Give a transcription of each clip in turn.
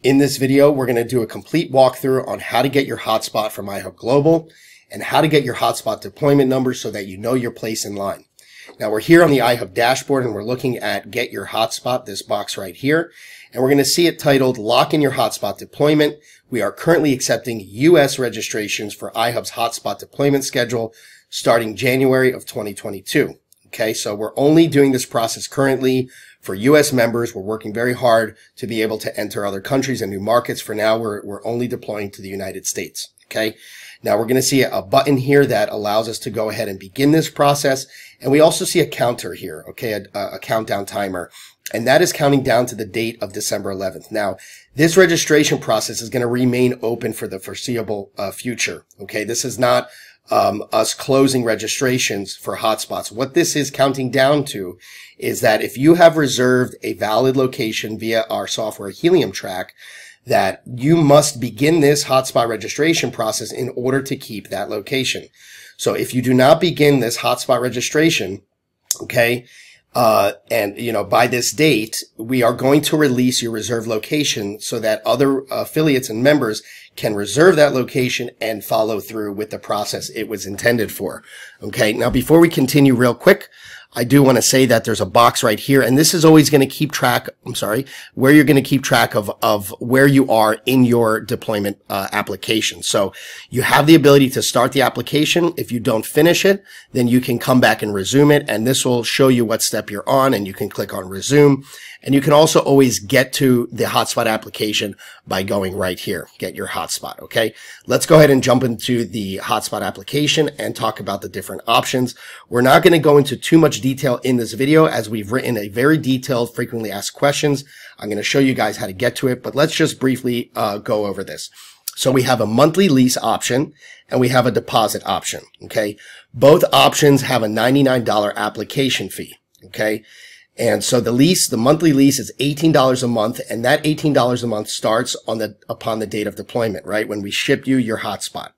In this video, we're going to do a complete walkthrough on how to get your hotspot from iHub Global and how to get your hotspot deployment number so that you know your place in line. Now we're here on the iHub dashboard and we're looking at Get Your Hotspot, this box right here. And we're going to see it titled Lock in Your Hotspot Deployment. We are currently accepting US registrations for iHub's hotspot deployment schedule starting January of 2022. Okay, so we're only doing this process currently for US members. We're working very hard to be able to enter other countries and new markets. For now, we're only deploying to the United States. Okay, now we're going to see a button here that allows us to go ahead and begin this process. And we also see a counter here, okay, a countdown timer. And that is counting down to the date of December 11th. Now, this registration process is going to remain open for the foreseeable future. Okay, this is not us closing registrations for hotspots. What this is counting down to is that if you have reserved a valid location via our software Helium Track, that you must begin this hotspot registration process in order to keep that location. So if you do not begin this hotspot registration, okay, and by this date, we are going to release your reserved location so that other affiliates and members can reserve that location and follow through with the process it was intended for. Okay. Now, before we continue real quick, I do want to say that there's a box right here, and this is always going to keep track, where you're going to keep track of where you are in your deployment application. So you have the ability to start the application. If you don't finish it, then you can come back and resume it, and this will show you what step you're on, and you can click on resume. And you can also always get to the hotspot application by going right here, get your hotspot. Okay, let's go ahead and jump into the hotspot application and talk about the different options. We're not going to go into too much detail in this video as we've written a very detailed frequently asked questions. I'm going to show you guys how to get to it, but let's just briefly go over this. So we have a monthly lease option and we have a deposit option. Okay, both options have a $99 application fee. Okay. And so the monthly lease is $18 a month, and that $18 a month starts upon the date of deployment, right? When we ship you your hotspot.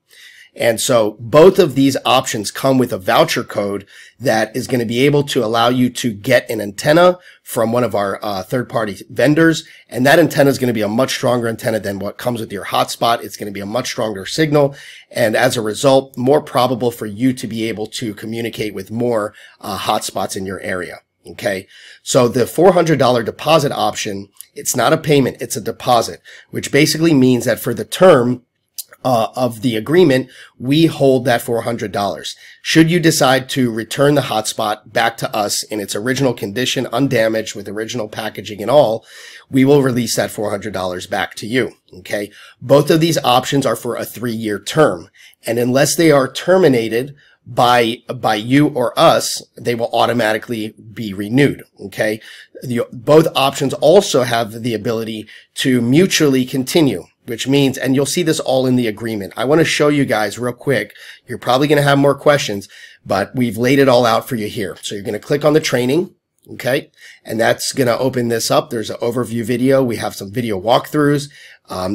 And so both of these options come with a voucher code that is going to be able to allow you to get an antenna from one of our third-party vendors. And that antenna is going to be a much stronger antenna than what comes with your hotspot. It's going to be a much stronger signal. And as a result, more probable for you to be able to communicate with more hotspots in your area. Okay, so the $400 deposit option, it's not a payment, it's a deposit, which basically means that for the term of the agreement, we hold that $400. Should you decide to return the hotspot back to us in its original condition, undamaged with original packaging and all, we will release that $400 back to you. Okay, both of these options are for a 3-year term, and unless they are terminated by you or us, they will automatically be renewed. Okay. Both options also have the ability to mutually continue, which means, and you'll see this all in the agreement. I want to show you guys real quick. You're probably going to have more questions, but we've laid it all out for you here. So you're going to click on the training. Okay. And that's going to open this up. There's an overview video. We have some video walkthroughs.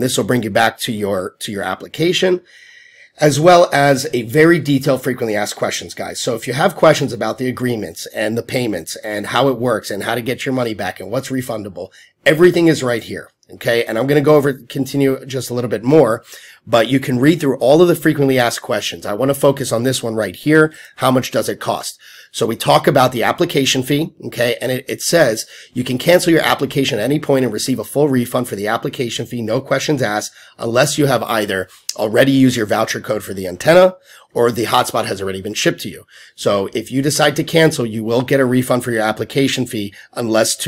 This will bring you back to your application, as well as a very detailed frequently asked questions, guys. So if you have questions about the agreements and the payments and how it works and how to get your money back and what's refundable, everything is right here. Okay. And I'm going to continue just a little bit more, but you can read through all of the frequently asked questions. I want to focus on this one right here. How much does it cost? So we talk about the application fee, okay, and it says you can cancel your application at any point and receive a full refund for the application fee, no questions asked, unless you have either already used your voucher code for the antenna or the hotspot has already been shipped to you. So if you decide to cancel, you will get a refund for your application fee unless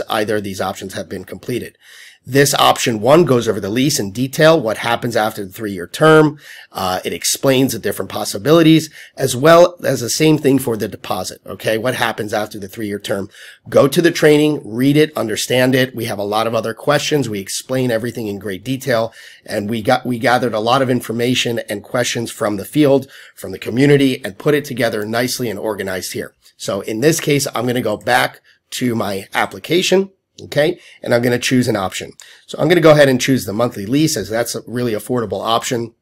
either of these options have been completed. This option 1 goes over the lease in detail, what happens after the 3-year term. It explains the different possibilities, as well as the same thing for the deposit. Okay, what happens after the 3-year term? Go to the training, read it, understand it. We have a lot of other questions. We explain everything in great detail, and we gathered a lot of information and questions from the field, from the community, and put it together nicely and organized here. So in this case, I'm going to go back to my application. Okay, and I'm going to choose an option. So I'm going to go ahead and choose the monthly lease, as that's a really affordable option.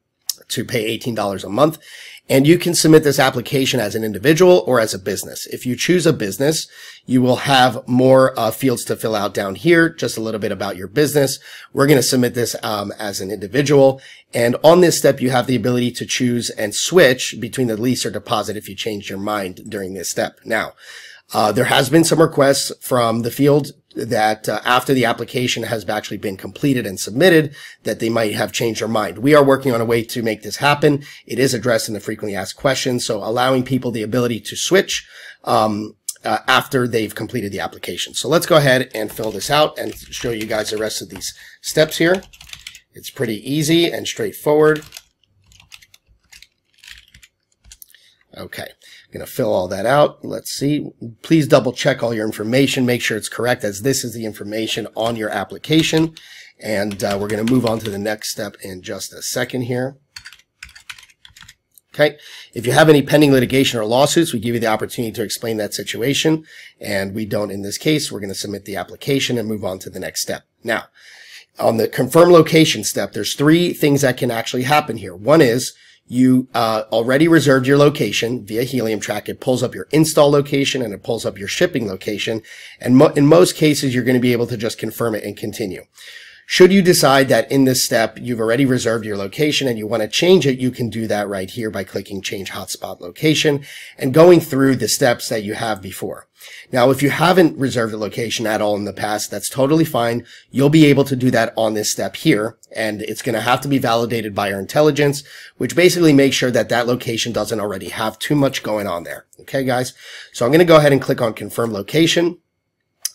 to pay $18 a month. And you can submit this application as an individual or as a business. If you choose a business, you will have more fields to fill out down here, just a little bit about your business. We're going to submit this as an individual. And on this step, you have the ability to choose and switch between the lease or deposit if you change your mind during this step. Now, there has been some requests from the field that after the application has actually been completed and submitted, that they might have changed their mind. We are working on a way to make this happen. It is addressed in the frequently asked questions, so allowing people the ability to switch after they've completed the application. So let's go ahead and fill this out and show you guys the rest of these steps here. It's pretty easy and straightforward. Okay, I'm going to fill all that out. Let's see. Please double check all your information. Make sure it's correct, as this is the information on your application. And we're going to move on to the next step in just a second here. Okay. If you have any pending litigation or lawsuits, we give you the opportunity to explain that situation. And we don't in this case. We're going to submit the application and move on to the next step. Now, on the confirm location step, there's 3 things that can actually happen here. One is, you already reserved your location via Helium Track. It pulls up your install location and it pulls up your shipping location. And in most cases, you're going to be able to just confirm it and continue. Should you decide that in this step, you've already reserved your location and you want to change it, you can do that right here by clicking Change Hotspot Location and going through the steps that you have before. Now, if you haven't reserved a location at all in the past, that's totally fine. You'll be able to do that on this step here, and it's going to have to be validated by our intelligence, which basically makes sure that that location doesn't already have too much going on there. Okay, guys? So I'm going to go ahead and click on Confirm Location.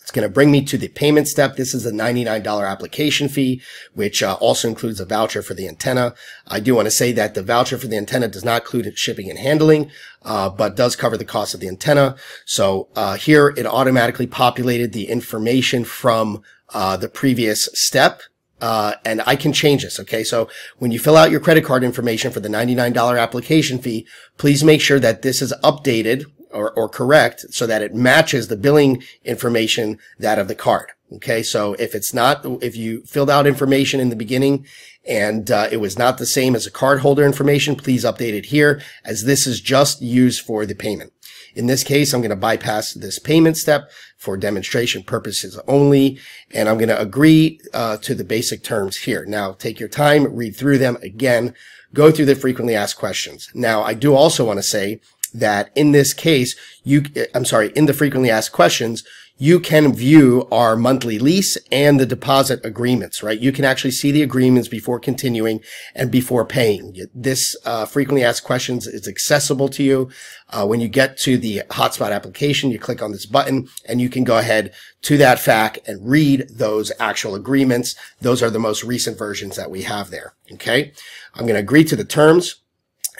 It's going to bring me to the payment step. This is a $99 application fee, which also includes a voucher for the antenna. I do want to say that the voucher for the antenna does not include shipping and handling, but does cover the cost of the antenna. So here it automatically populated the information from the previous step. And I can change this. Okay. So when you fill out your credit card information for the $99 application fee, please make sure that this is updated or correct so that it matches the billing information that of the card. Okay. So if it's not, if you filled out information in the beginning and it was not the same as a card holder information, please update it here, as this is just used for the payment. In this case, I'm going to bypass this payment step for demonstration purposes only, and I'm going to agree to the basic terms here. Now, take your time, read through them again, go through the frequently asked questions. Now, I do also want to say that in this case, in the frequently asked questions, you can view our monthly lease and the deposit agreements, right? You can actually see the agreements before continuing and before paying. This frequently asked questions is accessible to you. When you get to the Hotspot application, you click on this button and you can go ahead to that FAQ and read those actual agreements. Those are the most recent versions that we have there. Okay. I'm going to agree to the terms.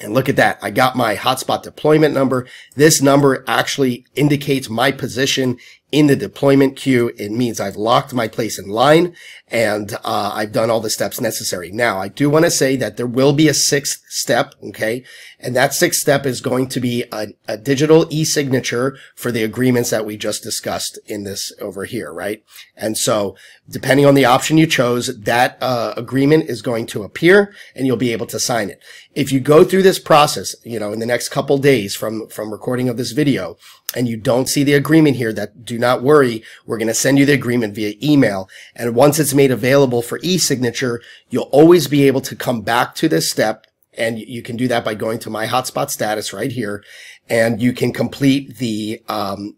And look at that. I got my hotspot deployment number. This number actually indicates my position in the deployment queue. It means I've locked my place in line and I've done all the steps necessary. Now, I do want to say that there will be a 6th step, okay? And that 6th step is going to be a digital e-signature for the agreements that we just discussed in this over here, right? And so, depending on the option you chose, that agreement is going to appear and you'll be able to sign it. If you go through this process, you know, in the next couple days from recording of this video, and you don't see the agreement here, that do not worry. We're going to send you the agreement via email. And once it's made available for e-signature, you'll always be able to come back to this step. And you can do that by going to my hotspot status right here. And you can complete the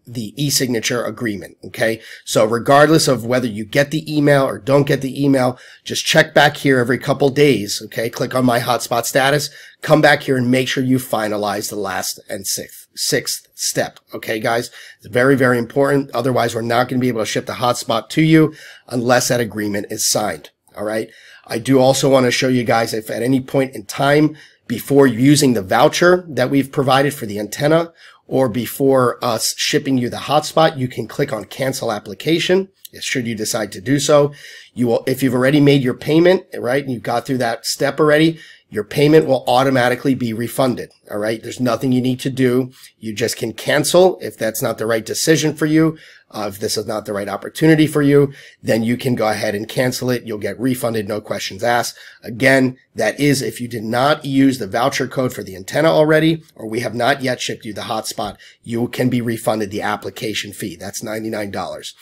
e-signature agreement. Okay. So regardless of whether you get the email or don't get the email, just check back here every couple days. Okay. Click on my hotspot status, come back here and make sure you finalize the last and sixth step. Okay, guys, it's very, very important. Otherwise, we're not going to be able to ship the hotspot to you unless that agreement is signed. All right. I do also want to show you guys, if at any point in time before using the voucher that we've provided for the antenna or before us shipping you the hotspot, you can click on cancel application. Should you decide to do so, you will, if you've already made your payment, right, and you got through that step already, your payment will automatically be refunded. All right. There's nothing you need to do. You just can cancel if that's not the right decision for you. If this is not the right opportunity for you, then you can go ahead and cancel it. You'll get refunded, no questions asked. Again, that is if you did not use the voucher code for the antenna already, or we have not yet shipped you the hotspot, you can be refunded the application fee. That's $99.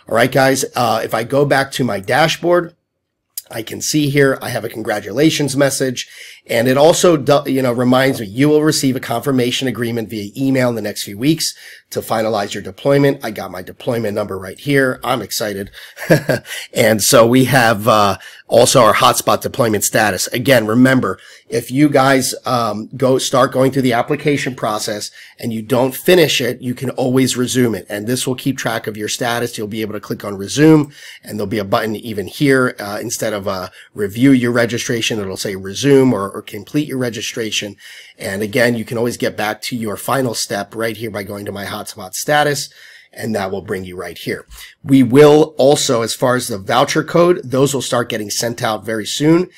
All right, guys. If I go back to my dashboard, I can see here I have a congratulations message, and it also reminds me you will receive a confirmation agreement via email in the next few weeks to finalize your deployment. I got my deployment number right here. I'm excited. And so we have also our hotspot deployment status. Again, remember, if you guys start going through the application process and you don't finish it, you can always resume it, and this will keep track of your status. You'll be able to click on resume, and there'll be a button even here instead of review your registration, it'll say resume or complete your registration. And again, you can always get back to your final step right here by going to my hotspot status, and that will bring you right here. We will also, as far as the voucher code, those will start getting sent out very soon.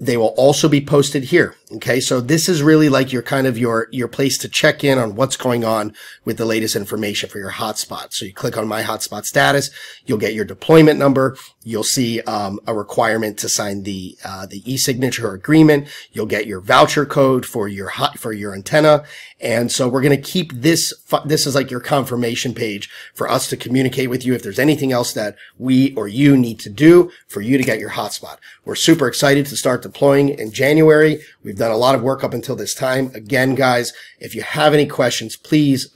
They will also be posted here. Okay. So this is really like your kind of your place to check in on what's going on with the latest information for your hotspot. So you click on my hotspot status, you'll get your deployment number. You'll see, a requirement to sign the e-signature agreement. You'll get your voucher code for your antenna. And so we're going to keep this is like your confirmation page for us to communicate with you if there's anything else that we or you need to do for you to get your hotspot. We're super excited to start deploying in January. We've done a lot of work up until this time. Again, guys, if you have any questions, please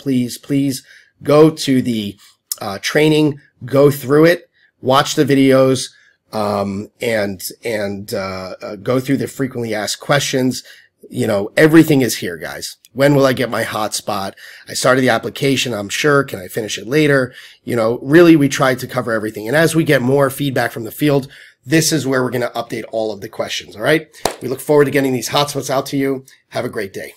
go to the training, go through it, watch the videos, and go through the frequently asked questions. Everything is here, guys. When will I get my hotspot? I started the application. I'm sure. Can I finish it later? Really, we tried to cover everything. And as we get more feedback from the field, this is where we're going to update all of the questions. All right. We look forward to getting these hotspots out to you. Have a great day.